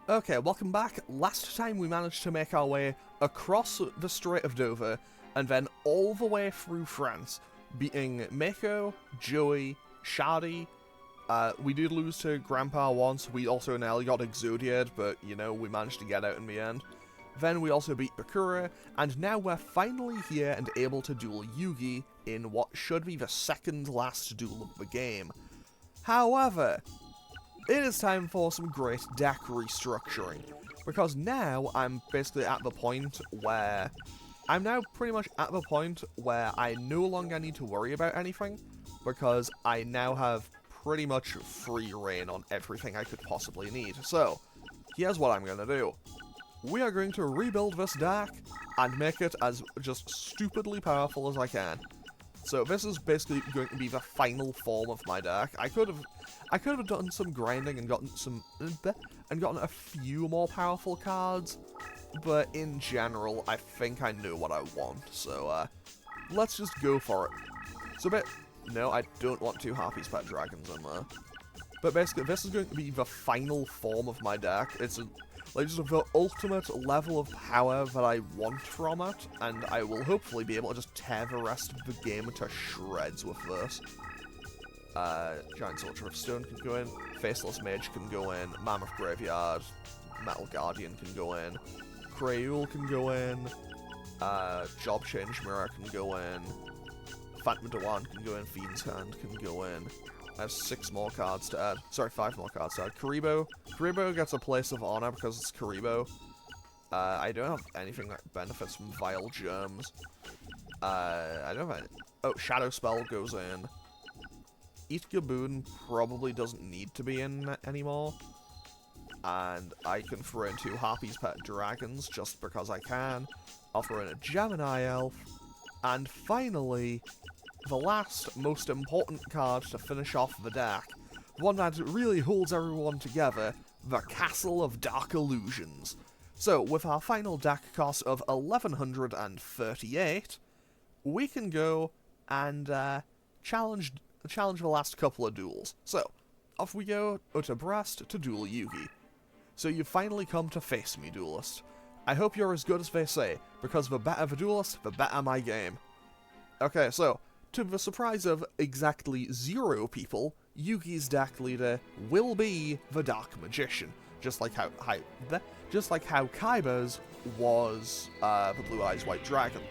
Okay, welcome back. Last time we managed to make our way across the Strait of Dover and then all the way through France, beating Mako, Joey, Shadi. We did lose to Grandpa once. We also nearly got Exodiad, but, you know, we managed to get out in the end. Then we also beat Bakura, and now we're finally here and able to duel Yugi in what should be the second last duel of the game. However, it is time for some great deck restructuring, because now I'm basically at the point where I no longer need to worry about anything, because I now have pretty much free reign on everything I could possibly need. So, here's what I'm going to do. We are going to rebuild this deck and make it as just stupidly powerful as I can. So this is basically going to be the final form of my deck. I could have done some grinding and gotten a few more powerful cards, but in general, I think I know what I want. So let's just go for it. No, I don't want two Harpy's Pet Dragons in there. But basically, this is going to be the final form of my deck. It's just the ultimate level of power that I want from it, and I will hopefully be able to just tear the rest of the game to shreds with this. Giant Soldier of Stone can go in, Faceless Mage can go in, Mammoth Graveyard, Metal Guardian can go in, Crayool can go in, Job Change Mirror can go in, Phantom Dewan can go in, Fiend's Hand can go in. I have 6 more cards to add. Sorry, 5 more cards to add. Karibo. Karibo gets a place of honor because it's Karibo. I don't have anything that benefits from Vile Germs. I don't have any. Oh, Shadow Spell goes in. Eat Gaboon probably doesn't need to be in anymore. And I can throw in 2 Harpy's Pet Dragons just because I can. I'll throw in a Gemini Elf. And finally, the last, most important card to finish off the deck, the one that really holds everyone together, the Castle of Dark Illusions. So, with our final deck cost of 1138, we can go and challenge the last couple of duels. So, off we go to Brest to duel Yugi. So you've finally come to face me, Duelist. I hope you're as good as they say, because the better the Duelist, the better my game. Okay, so, to the surprise of exactly 0 people, Yugi's deck leader will be the Dark Magician, just like how Kaiba's was the Blue Eyes White Dragon,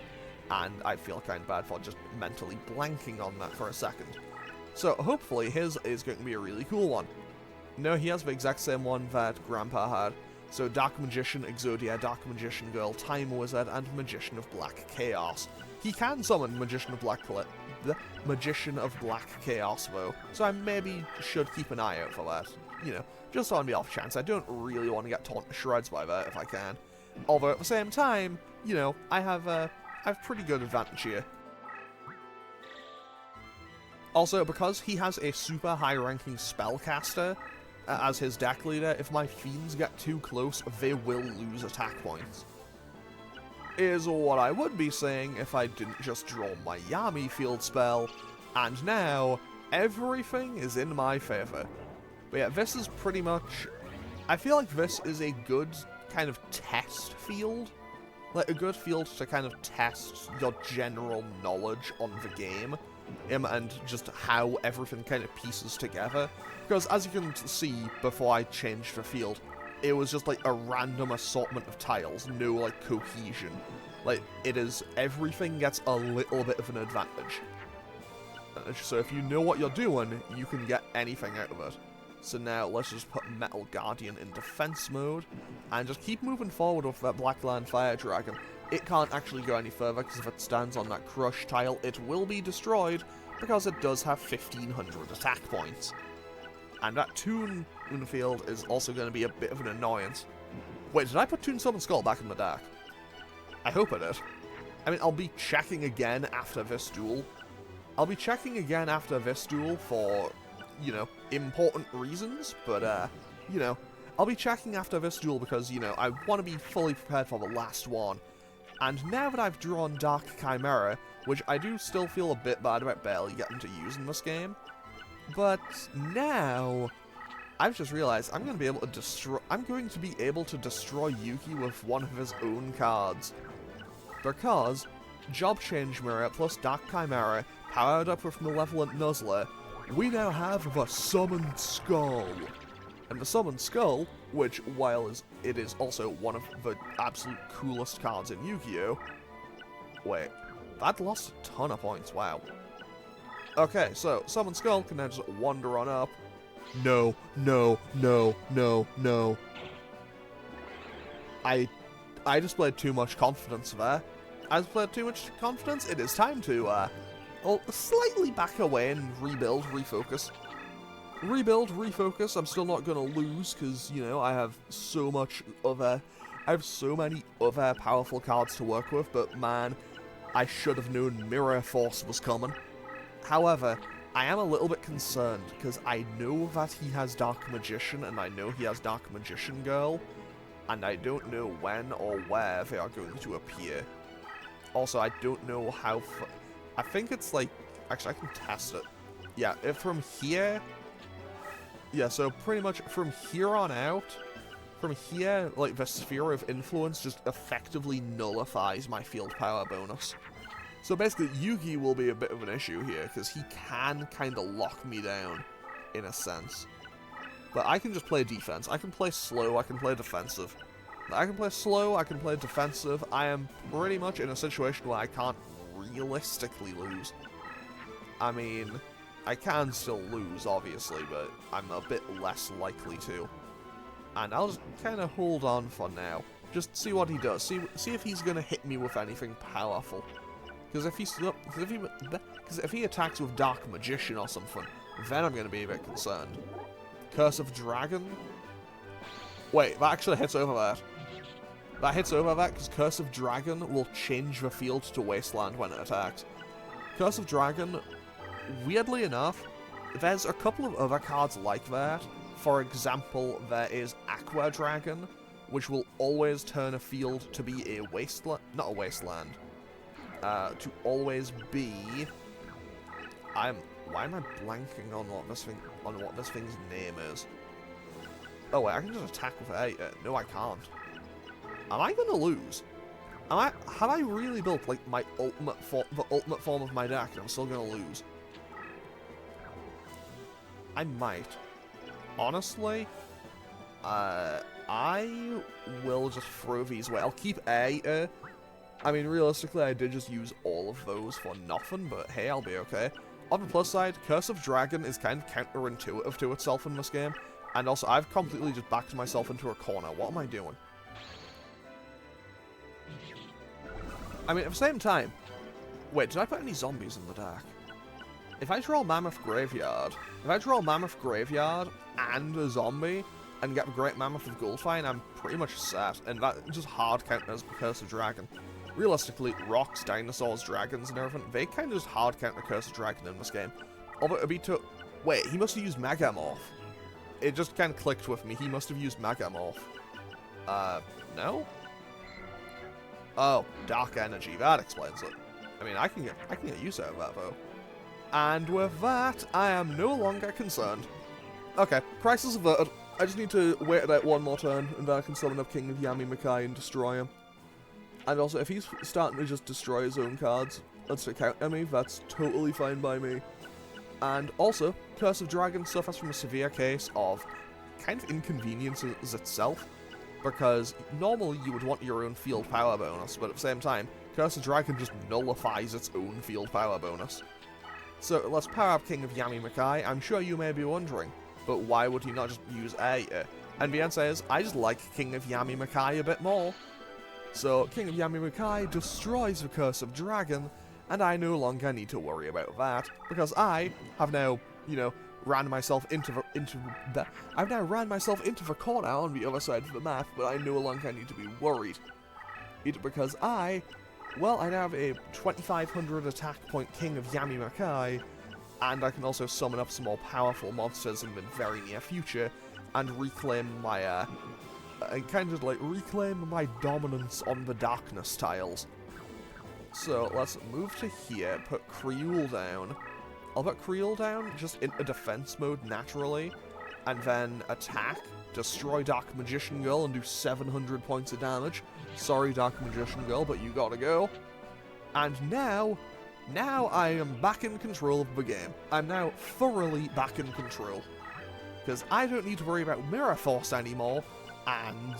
and I feel kind of bad for just mentally blanking on that for a second. So hopefully his is going to be a really cool one. No, he has the exact same one that Grandpa had. So Dark Magician Exodia, Dark Magician Girl, Time Wizard, and Magician of Black Chaos. He can summon Magician of Black Chaos, though, so I maybe should keep an eye out for that. You know, just on the off chance. I don't really want to get torn to shreds by that if I can. Although at the same time, you know, I have pretty good advantage here. Also, because he has a super high-ranking spellcaster as his deck leader, if my fiends get too close, they will lose attack points. Is what I would be saying if I didn't just draw my Yami field spell, and now everything is in my favor. But yeah, this is pretty much... I feel like this is a good kind of test field. Like, a good field to kind of test your general knowledge on the game, and just how everything kind of pieces together. Because as you can see before I changed the field, it was just like a random assortment of tiles, no like cohesion. Like, it is, everything gets a little bit of an advantage. So if you know what you're doing, you can get anything out of it. So now let's just put Metal Guardian in defense mode, and just keep moving forward with that Blackland Fire Dragon. It can't actually go any further, because if it stands on that crush tile, it will be destroyed, because it does have 1500 attack points. And that Toon field is also going to be a bit of an annoyance. Wait, did I put Toon Summon Skull back in the deck? I hope I did. I mean, I'll be checking again after this duel. I'll be checking again after this duel for, you know, important reasons, but, you know, I'll be checking after this duel because, you know, I want to be fully prepared for the last one. And now that I've drawn Dark Chimera, which I do still feel a bit bad about barely getting to use in this game, but now I've just realized I'm going to be able to destroy Yugi with one of his own cards. Because Job Change Mirror plus Dark Chimera powered up with Malevolent Nuzzler, we now have the Summoned Skull. And the Summoned Skull, which while it is also one of the absolute coolest cards in Yu-Gi-Oh! Wait, that lost a ton of points, wow. Okay, so Summoned Skull can now just wander on up. No, no, no, no, no. I displayed too much confidence there. I displayed too much confidence. It is time to, well, slightly back away and rebuild, refocus. Rebuild, refocus. I'm still not gonna lose because, you know, I have so many other powerful cards to work with, but man, I should have known Mirror Force was coming. However, I am a little bit concerned because I know that he has Dark Magician and I know he has Dark Magician Girl, and I don't know when or where they are going to appear. Also, I don't know how I think it's like, actually I can test it. Yeah, if from here, yeah, so pretty much from here on out, from here, like, the Sphere of Influence just effectively nullifies my field power bonus. So basically, Yugi will be a bit of an issue here, because he can kind of lock me down, in a sense. But I can just play defense. I can play slow, I can play defensive. I can play slow, I can play defensive. I am pretty much in a situation where I can't realistically lose. I mean, I can still lose, obviously, but I'm a bit less likely to. And I'll just kind of hold on for now. Just see what he does. See if he's going to hit me with anything powerful. Because if he attacks with Dark Magician or something, then I'm going to be a bit concerned. Curse of Dragon? Wait, that actually hits over that. That hits over that because Curse of Dragon will change the field to Wasteland when it attacks. Curse of Dragon, weirdly enough, there's a couple of other cards like that. For example, there is Aqua Dragon, which will always turn a field to be a wasteland, not a wasteland, to always be. Why am I blanking on what this thing's name is? Oh wait, I can just attack with A. No, I can't. Am I gonna lose? Have I really built like my the ultimate form of my deck, and I'm still gonna lose? I might. Honestly, I will just throw these away. I'll keep A. I mean, realistically, I did just use all of those for nothing, but hey, I'll be okay. On the plus side, Curse of Dragon is kind of counterintuitive to itself in this game, and also I've completely just backed myself into a corner. What am I doing? I mean, at the same time, wait, did I put any zombies in the deck? If I draw Mammoth Graveyard and a zombie, and get the Great Mammoth of Gulfine, I'm pretty much set, and that just hard counters Curse of Dragon. Realistically, rocks, dinosaurs, dragons, and everything, they kind of just hard counter Curse of Dragon in this game. Although it'd be to... Wait, he must have used Megamorph. It just kind of clicked with me, he must have used Megamorph. No? Oh, Dark Energy, that explains it. I mean, I can get use out of that, though. And with that, I am no longer concerned. Okay, crisis averted. I just need to wait it out one more turn, and then I can summon up King of Yami Makai and destroy him. And also, if he's starting to just destroy his own cards, let's take out Emmy, that's totally fine by me. And also, Curse of Dragon suffers from a severe case of kind of inconveniences itself, because normally you would want your own field power bonus, but at the same time, Curse of Dragon just nullifies its own field power bonus. So let's power up King of Yami Makai. I'm sure you may be wondering, but why would he not just use A? And the answer is, I just like King of Yami Makai a bit more. So King of Yami Makai destroys the Curse of Dragon, and I no longer need to worry about that, because I have now, you know, ran myself into the corner on the other side of the map, but I no longer need to be worried. Because I now have a 2500 attack point King of Yami Makai, and I can also summon up some more powerful monsters in the very near future, and reclaim my, reclaim my dominance on the darkness tiles. So let's move to here, put Creole down. I'll put Creole down just in a defense mode naturally, and then attack, destroy Dark Magician Girl and do 700 points of damage. Sorry, Dark Magician Girl, but you gotta go. And now I am back in control of the game. I'm now thoroughly back in control. Because I don't need to worry about Mirror Force anymore, and,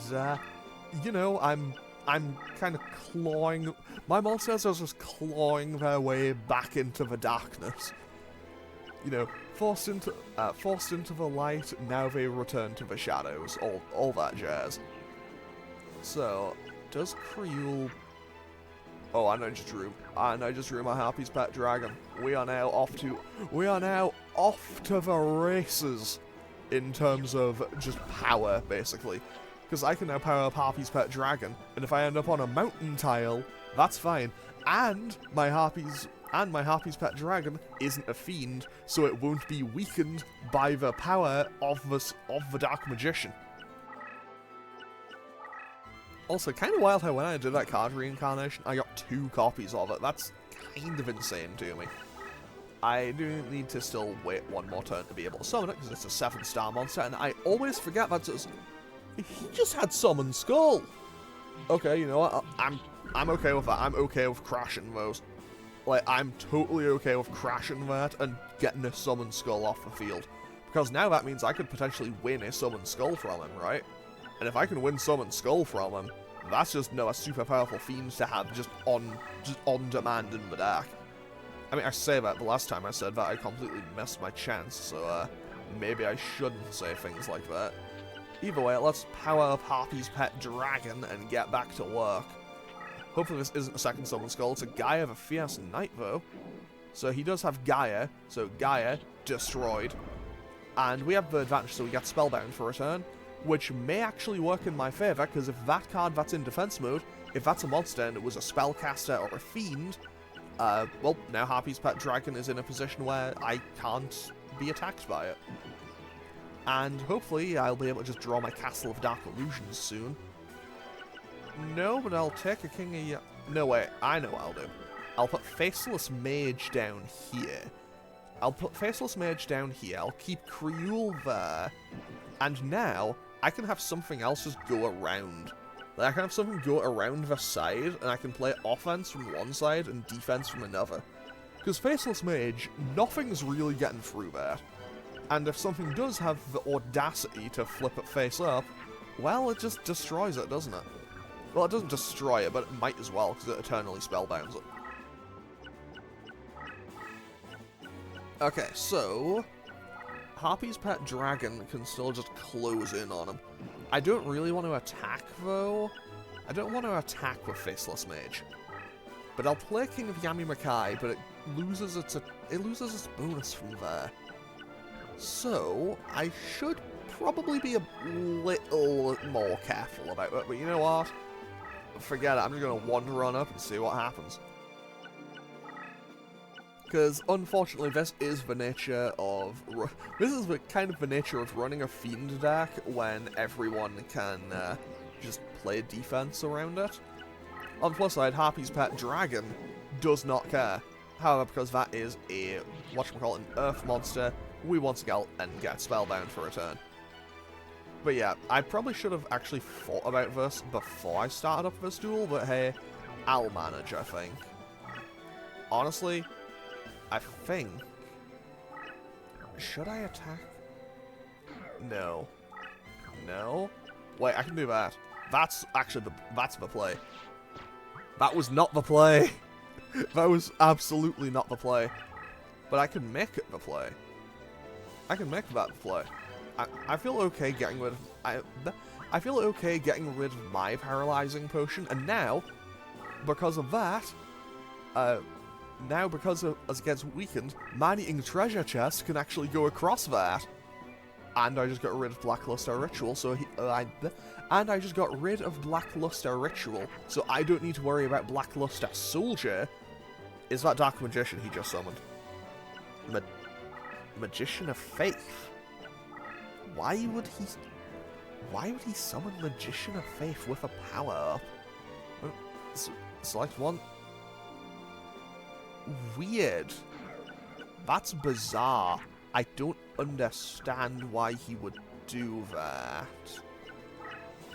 you know, I'm kind of clawing... My monsters are just clawing their way back into the darkness. You know, forced into the light, now they return to the shadows, all that jazz. So, does Creole... Oh, and I just drew my Harpy's Pet Dragon. We are now off to the races in terms of just power, basically. Because I can now power up Harpy's Pet Dragon, and if I end up on a mountain tile, that's fine. And my Harpy's Pet Dragon isn't a fiend, so it won't be weakened by the power of the Dark Magician. Also, kind of wild how when I did that card reincarnation, I got 2 copies of it. That's kind of insane to me. I do need to still wait one more turn to be able to summon it, because it's a 7-star monster, and I always forget that he just had Summon Skull! Okay, you know what, I'm okay with that. I'm okay with crashing those. Like, I'm totally okay with crashing that and getting a Summon Skull off the field. Because now that means I could potentially win a Summon Skull from him, right? And if I can win Summon Skull from him, that's just a super powerful fiend to have just on demand in the deck. I mean, I say that, the last time I said that, I completely missed my chance, so maybe I shouldn't say things like that. Either way, let's power up Harpy's Pet Dragon and get back to work. Hopefully this isn't a second Summon Skull. It's a Gaia the Fierce Knight, though. So he does have Gaia, so Gaia destroyed. And we have the advantage, so we get Spellbound for a turn, which may actually work in my favour, because if that card that's in defense mode, if that's a monster and it was a spellcaster or a fiend, well, now Harpy's Pet Dragon is in a position where I can't be attacked by it. And hopefully I'll be able to just draw my Castle of Dark Illusions soon. No, but I'll take a King of... No, wait, I know what I'll do. I'll put Faceless Mage down here. I'll keep Creole there, and now I can have something else just go around. Like, I can have something go around the side, and I can play offense from one side and defense from another. Because Faceless Mage, nothing's really getting through that. And if something does have the audacity to flip it face up, well, it just destroys it, doesn't it? Well, it doesn't destroy it, but it might as well, because it eternally spellbounds it. Okay, so... Harpy's Pet Dragon can still just close in on him. I don't really want to attack, though. I don't want to attack with Faceless Mage. But I'll play King of Yami-Makai, but it loses its bonus from there. So, I should probably be a little more careful about it, but you know what? Forget it, I'm just going to wander on up and see what happens. Because, unfortunately, this is the nature of... kind of the nature of running a Fiend deck when everyone can just play defense around it. On the plus side, Harpy's Pet Dragon does not care. However, because that is a, an Earth monster, we want to go and get Spellbound for a turn. But yeah, I probably should have actually thought about this before I started up this duel, but hey, I'll manage, I think. Honestly, I think... Should I attack? No. No? Wait, I can do that. That's actually that's the play. That was not the play. That was absolutely not the play. But I can make it the play. I can make that the play. I feel okay getting rid of... I feel okay getting rid of my paralyzing potion, and now, because of that, now because as it gets weakened, Man-Eating Treasure Chest can actually go across that. And I just got rid of Blackluster Ritual, so and I just got rid of Blackluster Ritual, so I don't need to worry about Blackluster Soldier. Is that Dark Magician he just summoned? Magician of Faith? Why would he summon Magician of Faith with a power-up? Select one. Weird. That's bizarre. I don't understand why he would do that.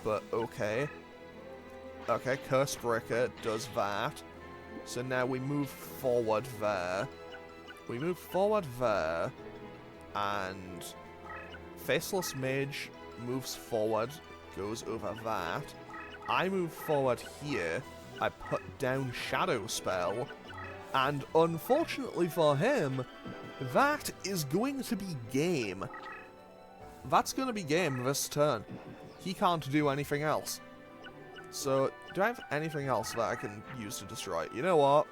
But okay. Okay, Curse Breaker does that. So now we move forward there. We move forward there. And Faceless Mage moves forward, goes over that. I move forward here. I put down Shadow Spell. And unfortunately for him, that is going to be game. That's going to be game this turn. He can't do anything else. So, do I have anything else that I can use to destroy it? You know what?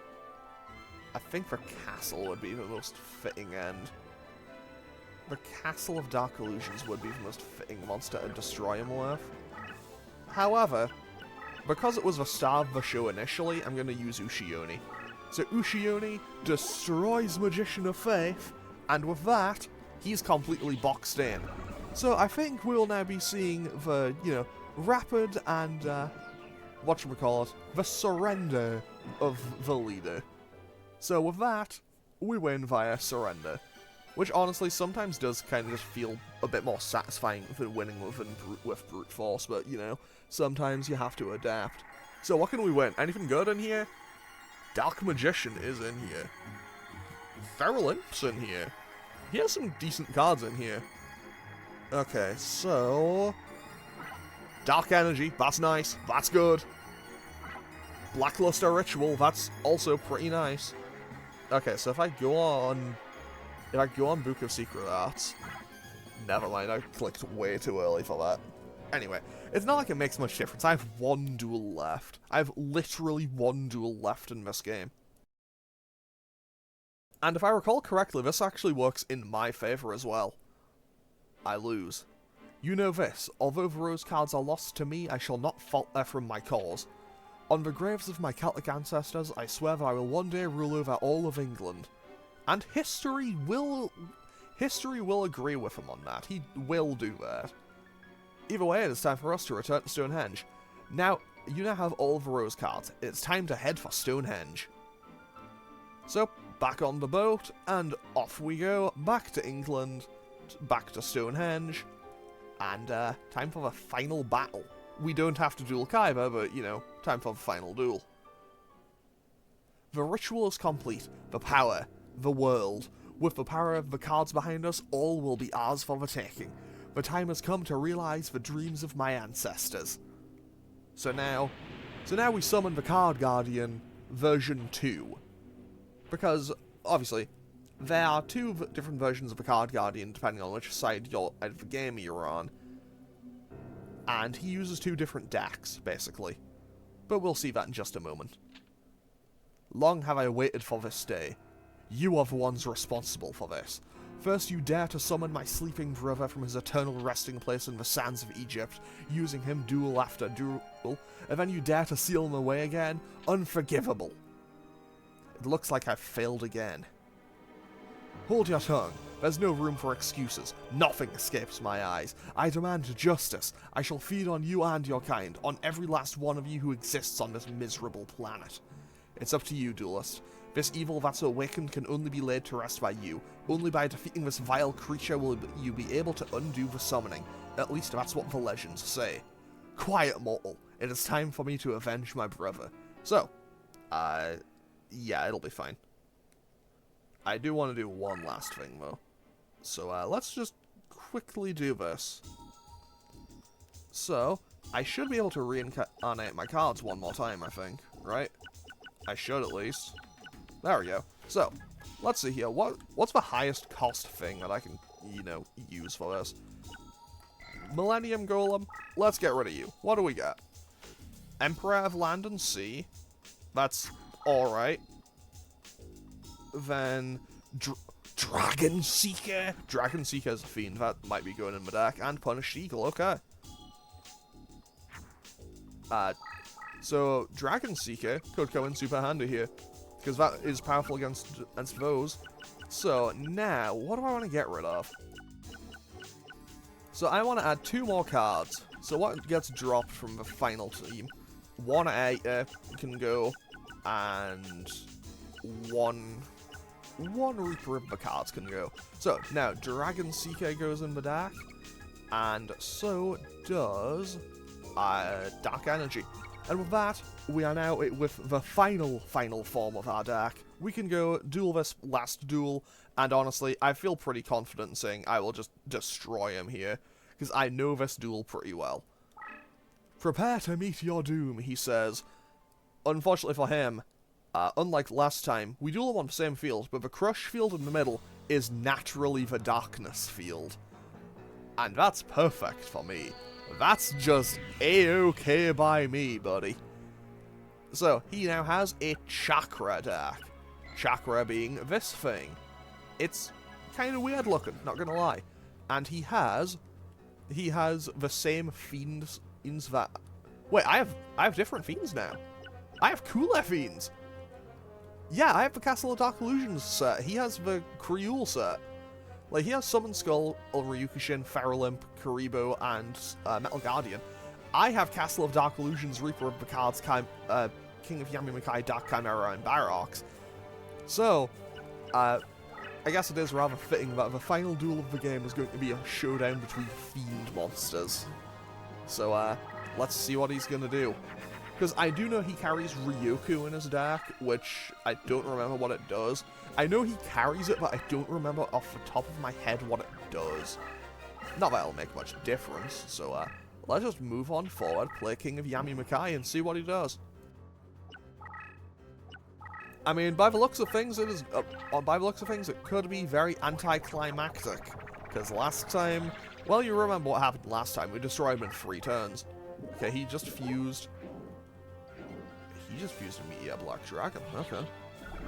I think the castle would be the most fitting end. The Castle of Dark Illusions would be the most fitting monster to destroy him with. However, because it was the star of the show initially, I'm going to use Ushioni. So Ushioni destroys Magician of Faith, and with that, he's completely boxed in. So I think we'll now be seeing the, rapid and, whatchamacallit, the surrender of the leader. So with that, we win via surrender. Which honestly sometimes does kind of just feel a bit more satisfying than winning with brute force, but, sometimes you have to adapt. So what can we win? Anything good in here? Dark Magician is in here. Feral Imp's in here. He has some decent cards in here. Okay, so... Dark Energy, that's nice, that's good. Blackluster Ritual, that's also pretty nice. Okay, so if I go on Book of Secret Arts... Never mind, I clicked way too early for that. Anyway, it's not like it makes much difference. I have one duel left. I have literally one duel left in this game. And if I recall correctly, this actually works in my favour as well. I lose. You know this, although the rose cards are lost to me, I shall not falter from my cause. On the graves of my Celtic ancestors, I swear that I will one day rule over all of England. And history will agree with him on that. He will do that. Either way, it is time for us to return to Stonehenge. Now, you now have all of the rose cards. It's time to head for Stonehenge. So, back on the boat, and off we go, back to England, back to Stonehenge, and time for the final battle. We don't have to duel Kaiba, but, time for the final duel. The ritual is complete. The power, the world. With the power of the cards behind us, all will be ours for the taking. The time has come to realize the dreams of my ancestors. So now we summon the Card Guardian version 2. Because, obviously, there are two different versions of the Card Guardian depending on which side of the game you're on. And he uses two different decks, basically. But we'll see that in just a moment. Long have I waited for this day. You are the ones responsible for this. First you dare to summon my sleeping brother from his eternal resting place in the sands of Egypt, using him duel after duel, and then you dare to seal him away again? Unforgivable. It looks like I've failed again. Hold your tongue. There's no room for excuses. Nothing escapes my eyes. I demand justice. I shall feed on you and your kind, on every last one of you who exists on this miserable planet. It's up to you, Duelist. This evil that's awakened can only be laid to rest by you. Only by defeating this vile creature will you be able to undo the summoning. At least that's what the legends say. Quiet, mortal. It is time for me to avenge my brother. So, yeah, it'll be fine. I do want to do one last thing, though. So, let's just quickly do this. So, I should be able to reincarnate my cards one more time, I think. Right? I should, at least. There we go. So, let's see here. What's the highest cost thing that I can, use for this? Millennium Golem? Let's get rid of you. What do we got? Emperor of Land and Sea? That's alright. Then, Dragon Seeker? Dragon Seeker is a fiend. That might be going in my deck. And Punished Eagle, okay. So, Dragon Seeker could come in super handy here. Because that is powerful against those. So, now, what do I want to get rid of? So, I want to add 2 more cards. So, what gets dropped from the final team? 1 Aether can go, and 1 one Reaper of the cards can go. So, now, Dragon Seeker goes in the deck, and so does Dark Energy. And with that, we are now with the final form of our deck. We can go duel this last duel, and honestly, I feel pretty confident in saying I will just destroy him here, because I know this duel pretty well. Prepare to meet your doom, he says. Unfortunately for him, unlike last time, we duel him on the same field, but the Crush field in the middle is naturally the Darkness field. And that's perfect for me. That's just A-okay by me, buddy. So, he now has a Chakra deck. Chakra being this thing. It's kind of weird looking, not gonna lie. And he has the same fiends that... Wait, I have different fiends now. I have cooler fiends. Yeah, I have the Castle of Dark Illusions set. He has the Kryul set. Like, he has Summon Skull, Ryukushin, Feral Karibo, and Metal Guardian. I have Castle of Dark Illusions, Reaper of the Cards, King of Yamimakai, Dark Chimera, and Barox. So, I guess it is rather fitting that the final duel of the game is going to be a showdown between fiend monsters. So, let's see what he's going to do. Because I do know he carries Ryoku in his deck, which I don't remember what it does. I know he carries it, but I don't remember off the top of my head what it does. Not that it'll make much difference, so let's just move on forward, play King of Yamimakai, and see what he does. I mean, by the looks of things, it could be very anticlimactic. Because last time, well, you remember what happened last time. We destroyed him in 3 turns. Okay, he just fused a Meteor Black Dragon. Okay.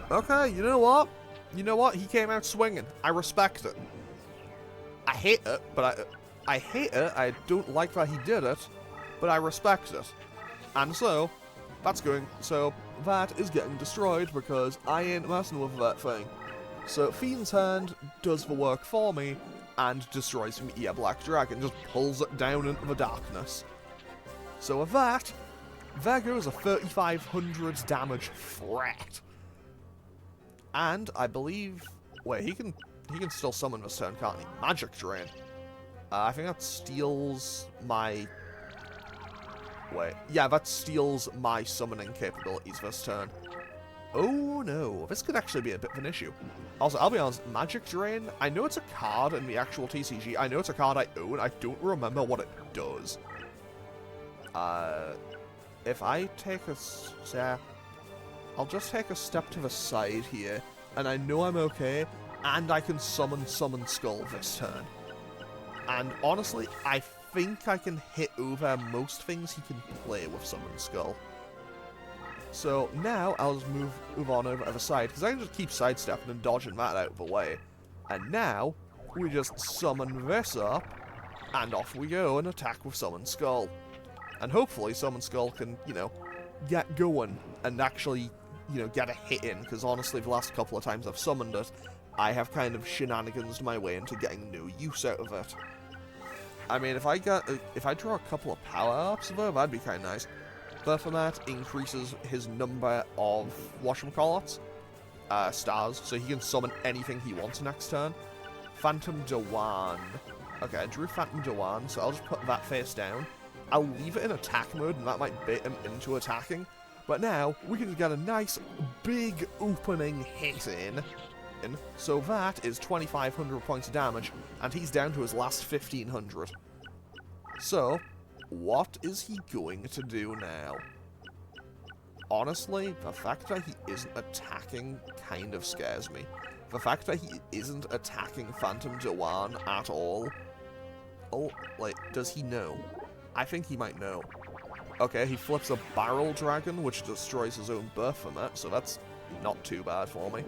Okay, you know what? You know what? He came out swinging. I respect it. I hate it, but I hate it. I don't like that he did it, but I respect it. And so, that is getting destroyed because I ain't messing with that thing. So, Fiend's Hand does the work for me and destroys Meteor Black Dragon, just pulls it down into the darkness. So with that, there goes a 3,500 damage threat. And I believe... Wait, he can still summon this turn, can't he? Magic Drain. I think that steals my... Wait. Yeah, that steals my summoning capabilities this turn. Oh no, this could actually be a bit of an issue. Also, I'll be honest, Magic Drain, I know it's a card in the actual TCG. I know it's a card I own. I don't remember what it does. If I take a step... I'll just take a step to the side here, and I know I'm okay, and I can summon Skull this turn. And honestly, I think I can hit over most things he can play with Summon Skull. So now I'll just move on over to the side, because I can just keep sidestepping and dodging that out of the way. And now, we just summon this up, and off we go and attack with Summon Skull. And hopefully Summon Skull can, you know, get going and actually, you know, get a hit in, because honestly the last couple of times I've summoned it, I have kind of shenanigans my way into getting no use out of it. I mean, if I draw a couple of power-ups though, that'd be kind of nice. That increases his number of whatchamacallits, stars, so he can summon anything he wants next turn. Phantom Dewan. Okay, I drew Phantom Dewan, so I'll just put that face down. I'll leave it in attack mode, and that might bait him into attacking. But now, we can get a nice, big opening hit in. So that is 2,500 points of damage, and he's down to his last 1,500. So, what is he going to do now? Honestly, the fact that he isn't attacking kind of scares me. The fact that he isn't attacking Phantom Dewan at all. Oh, like, does he know? I think he might know. Okay, he flips a Barrel Dragon, which destroys his own Baphomet, so that's not too bad for me.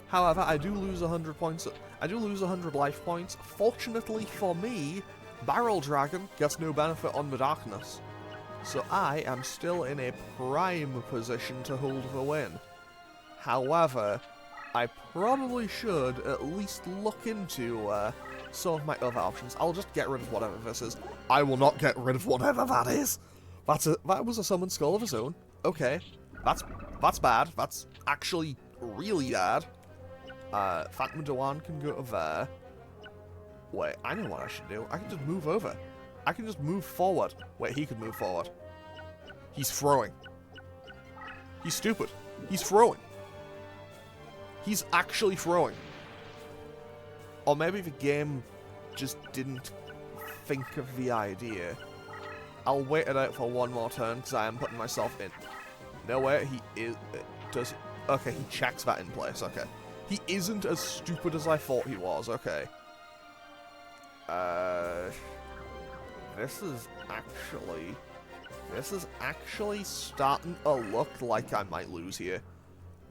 However, I do lose 100 points. I do lose 100 life points. Fortunately for me, Barrel Dragon gets no benefit on the darkness. So I am still in a prime position to hold the win. However, I probably should at least look into some of my other options. I'll just get rid of whatever this is. I will not get rid of whatever that is. That was a Summon Skull of his own. Okay, That's bad. That's actually really bad. Phantom Dewan can go to there. Wait, I know what I should do. I can just move over. I can just move forward. Wait, he can move forward. He's throwing. He's stupid. He's throwing. He's actually throwing. Or maybe the game just didn't think of the idea. I'll wait it out for one more turn because I am putting myself in. No way, he is... Does... Okay, he checks that in place, okay. He isn't as stupid as I thought he was, okay. This is actually starting to look like I might lose here.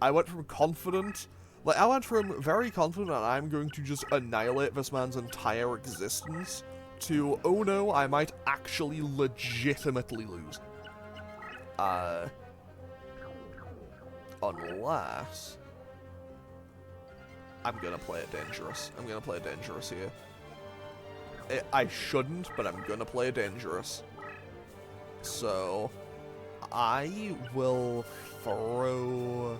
I went from confident... Like, I went from very confident that I'm going to just annihilate this man's entire existence to, oh no, I might actually legitimately lose. Unless... I'm gonna play it dangerous. I'm gonna play dangerous here. I shouldn't, but I'm gonna play dangerous. So, I will throw...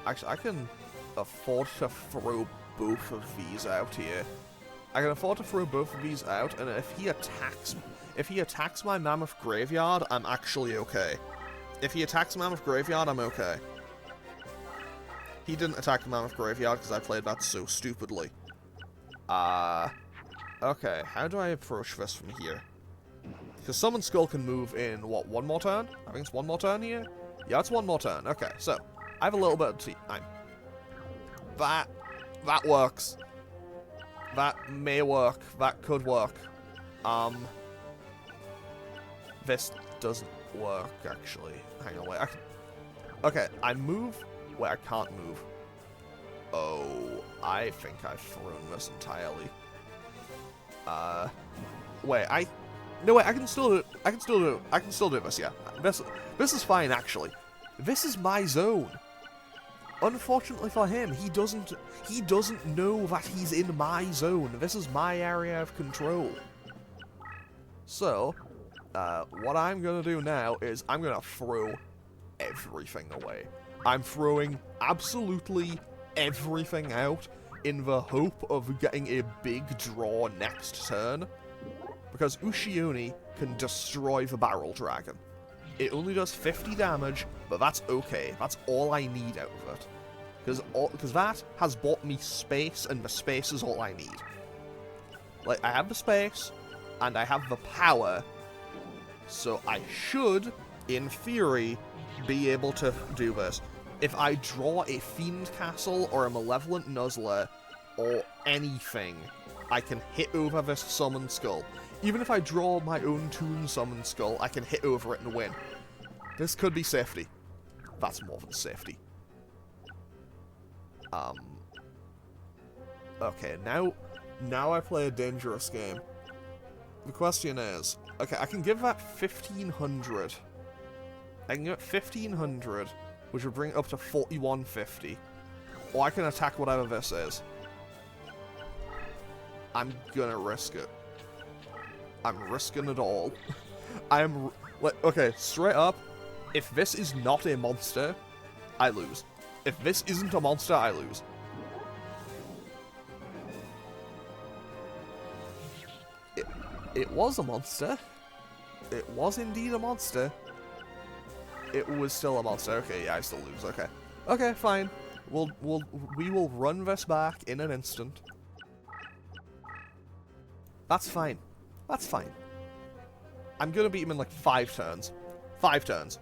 Actually, I can afford to throw both of these out here. I can afford to throw both of these out, and if he attacks my Mammoth Graveyard, I'm actually okay. If he attacks Mammoth Graveyard, I'm okay. He didn't attack the Mammoth Graveyard because I played that so stupidly. Okay, how do I approach this from here? Because Summon Skull can move in, what, one more turn? I think it's one more turn here? Yeah, it's one more turn. Okay, so, I have a little bit of time. That works. That may work. That could work. This doesn't work, actually. Hang on, wait. Okay, I move... Wait, I can't move. Oh, I think I've thrown this entirely. Wait, No, wait, I can still do it. I can still do this, yeah. This is fine, actually. This is my zone. Unfortunately for him, he doesn't know that he's in my zone. This is my area of control. So, what I'm gonna do now is I'm gonna throw everything away. I'm throwing absolutely everything out in the hope of getting a big draw next turn. Because Ushioni can destroy the Barrel Dragon. It only does 50 damage, but that's okay. That's all I need out of it. Because that has bought me space, and the space is all I need. Like, I have the space, and I have the power, so I should, in theory, be able to do this. If I draw a Fiend Castle or a Malevolent Nuzzler, or anything, I can hit over this Summon Skull. Even if I draw my own Toon Summon Skull, I can hit over it and win. This could be safety. That's more than safety. Okay, now I play a dangerous game. The question is, okay, I can give that 1,500. I can get 1,500, which would bring it up to 4,150. Or I can attack whatever this is. I'm gonna risk it. I'm risking it all. Okay, straight up, if this is not a monster, I lose. If this isn't a monster, I lose. It was a monster. It was indeed a monster. It was still a monster. Okay, yeah, I still lose. Okay. Okay, fine. We will run this back in an instant. That's fine. That's fine. I'm gonna beat him in like 5 turns. 5 turns.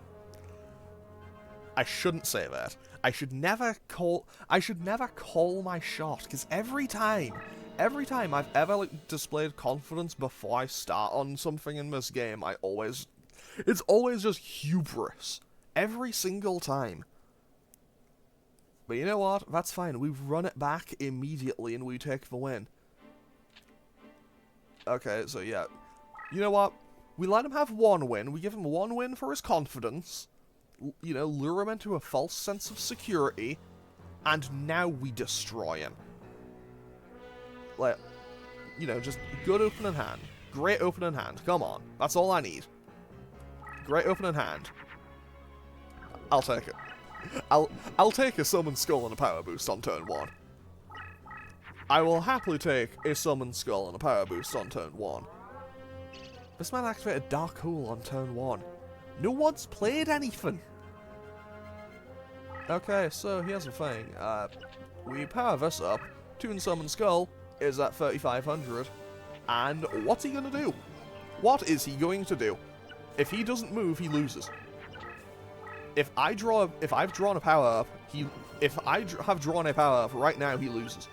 I shouldn't say that. I should never call my shot, because every time I've ever like displayed confidence before I start on something in this game, it's always just hubris. Every single time. But you know what? That's fine. We run it back immediately and we take the win. Okay, so yeah. You know what? We let him have 1 win. We give him 1 win for his confidence. You know, lure him into a false sense of security. And now we destroy him. Like, you know, just good opening hand. Great opening hand. Come on. That's all I need. Great opening hand. I'll take it. I'll take a Summon Skull and a Power Boost on turn 1. I will happily take a Summon Skull and a Power Boost on turn 1. This man activated Dark Hole on turn 1. No one's played anything! Okay, so here's the thing. We power this up. Toon Summon Skull is at 3,500. And what's he gonna do? What is he going to do? If he doesn't move, he loses. If I've drawn a power up, have drawn a power up right now, he loses.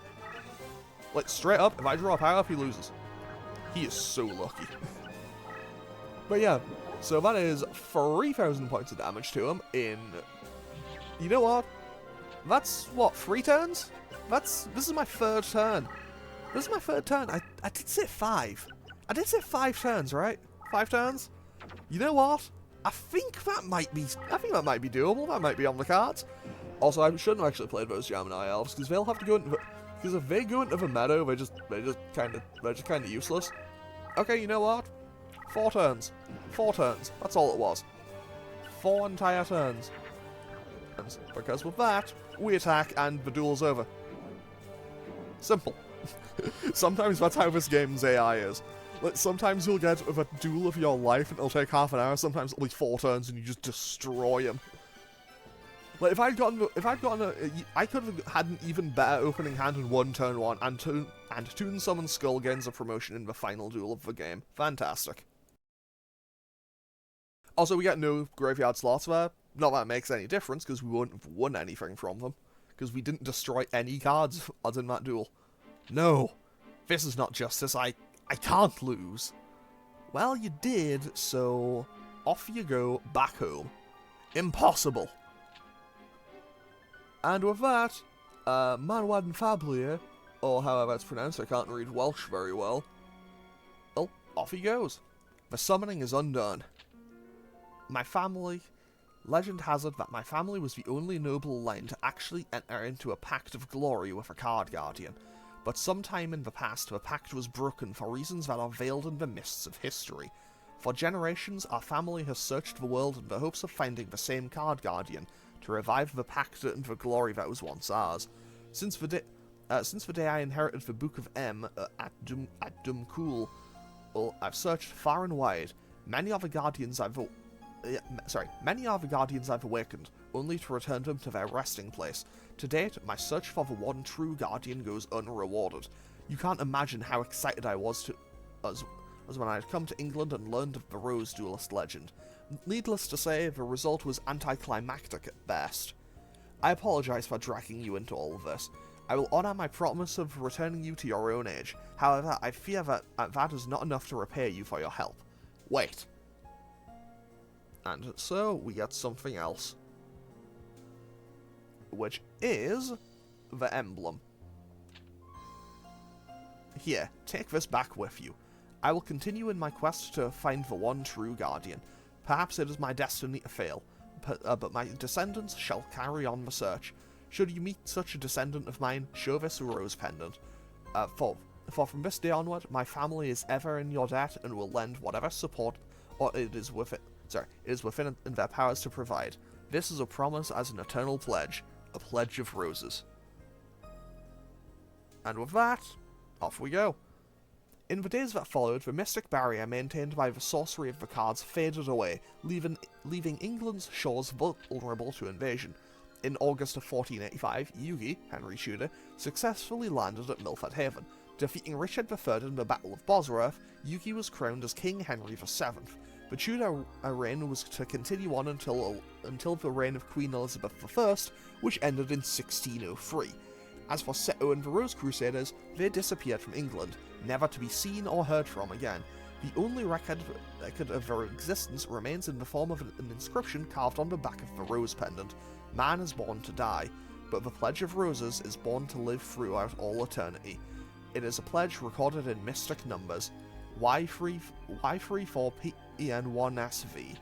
Like, straight up, if I draw a power up, he loses. He is so lucky. But yeah, so that is 3,000 points of damage to him in... You know what? That's, what, 3 turns? This is my 3rd turn. This is my 3rd turn. I did say 5. I did say 5 turns, right? 5 turns? You know what? I think that might be doable. That might be on the cards. Also, I shouldn't have actually played those Gemini elves because they'll have to go into because if they go into the meadow, they're just kind of useless. Okay, you know what? 4 turns. 4 turns. That's all it was. 4 entire turns. Because with that, we attack and the duel's over. Simple. Sometimes that's how this game's AI is. Like, sometimes you'll get a duel of your life and it'll take half an hour, sometimes it'll be 4 turns and you just destroy him. Like, I could have had an even better opening hand in 1 turn 1, and Toon Summon Skull gains a promotion in the final duel of the game. Fantastic. Also, we get no graveyard slots there. Not that it makes any difference, because we wouldn't have won anything from them. Because we didn't destroy any cards in that duel. No! This is not justice, I can't lose. Well, you did, so off you go back home. Impossible. And with that, Manwad and Fablier, or however it's pronounced, I can't read Welsh very well. Well, off he goes. The summoning is undone. Legend has it that my family was the only noble line to actually enter into a pact of glory with a card guardian. But sometime in the past, the pact was broken for reasons that are veiled in the mists of history. For generations, our family has searched the world in the hopes of finding the same card guardian to revive the pact and the glory that was once ours. Since the day I inherited the Book of M at Dumkul, well, I've searched far and wide. Many are the guardians I've awakened, only to return them to their resting place. To date, my search for the one true guardian goes unrewarded. You can't imagine how excited I was as when I had come to England and learned of the Rose Duelist legend. Needless to say, the result was anticlimactic at best. I apologise for dragging you into all of this. I will honour my promise of returning you to your own age. However, I fear that that is not enough to repay you for your help. Wait. And so, we get something else. Which is the emblem. Here, take this back with you. I will continue in my quest to find the one true guardian. Perhaps it is my destiny to fail, but my descendants shall carry on the search. Should you meet such a descendant of mine, show this rose pendant. For from this day onward, my family is ever in your debt and will lend whatever support it is within their powers to provide. This is a promise as an eternal pledge, a pledge of roses. And with that, off we go. In the days that followed, the mystic barrier maintained by the sorcery of the cards faded away, leaving England's shores vulnerable to invasion. In August of 1485, Yugi, Henry Tudor, successfully landed at Milford Haven. Defeating Richard III in the Battle of Bosworth, Yugi was crowned as King Henry VII. The Tudor reign was to continue on until the reign of Queen Elizabeth I, which ended in 1603. As for Seto and the Rose Crusaders, they disappeared from England, never to be seen or heard from again. The only record of their existence remains in the form of an inscription carved on the back of the rose pendant. Man is born to die, but the Pledge of Roses is born to live throughout all eternity. It is a pledge recorded in mystic numbers, Y34PN1SV.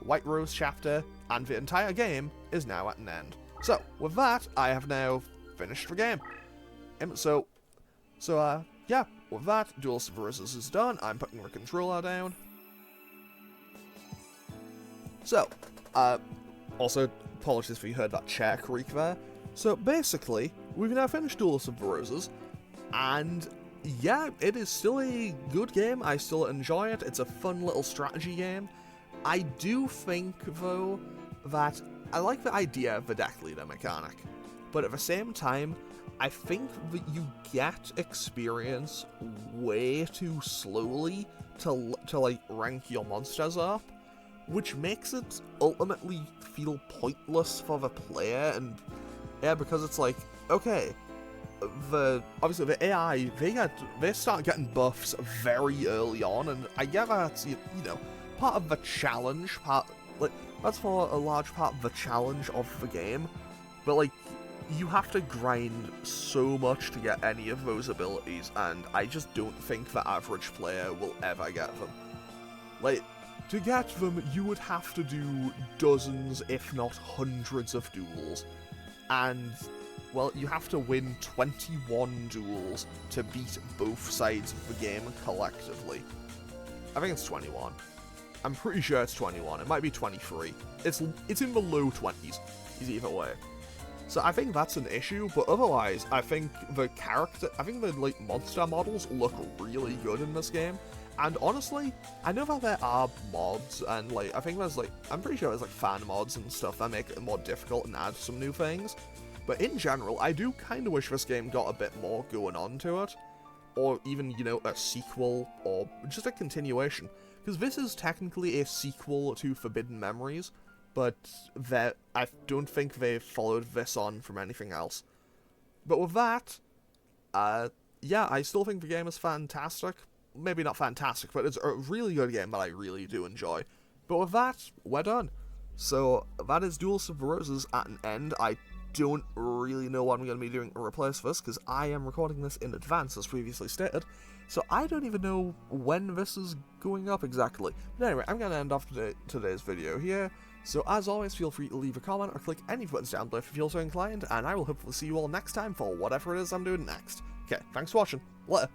White Rose chapter, and the entire game is now at an end. So, with that, I have now finished the game. Yeah, with that, Duelists of Roses is done. I'm putting the controller down. So, Also, apologies if you heard that chair creak there. So basically, we've now finished Duelists of the Roses, and yeah, it is still a good game. I still enjoy it. It's a fun little strategy game. I do think, though, that I like the idea of the deck leader mechanic, but at the same time, I think that you get experience way too slowly to like rank your monsters up, which makes it ultimately feel pointless for the player. And yeah, because it's like, okay, obviously the AI, they start getting buffs very early on, and I get that's, you know, part of the challenge, that's for a large part of the challenge of the game, but like, you have to grind so much to get any of those abilities, and I just don't think the average player will ever get them. Like, to get them, you would have to do dozens, if not hundreds of duels, and, well, you have to win 21 duels to beat both sides of the game collectively. I think it's 21. I'm pretty sure it's 21. It might be 23. It's in the low 20s, either way. So I think that's an issue, but otherwise, I think the like monster models look really good in this game. And honestly, I know that there are mods, and like, I think there's like, I'm pretty sure there's like fan mods and stuff that make it more difficult and add some new things. But in general, I do kind of wish this game got a bit more going on to it. Or even, you know, a sequel, or just a continuation. Because this is technically a sequel to Forbidden Memories, but I don't think they followed this on from anything else. But with that, yeah, I still think the game is fantastic. Maybe not fantastic, but it's a really good game that I really do enjoy. But with that, we're done. So that is Duelists of the Roses at an end. I don't really know what I'm going to be doing to replace this, because I am recording this in advance, as previously stated. So I don't even know when this is going up exactly. But anyway, I'm going to end off today's video here. So as always, feel free to leave a comment or click any buttons down below if you feel so inclined, and I will hopefully see you all next time for whatever it is I'm doing next. Okay, thanks for watching. Later.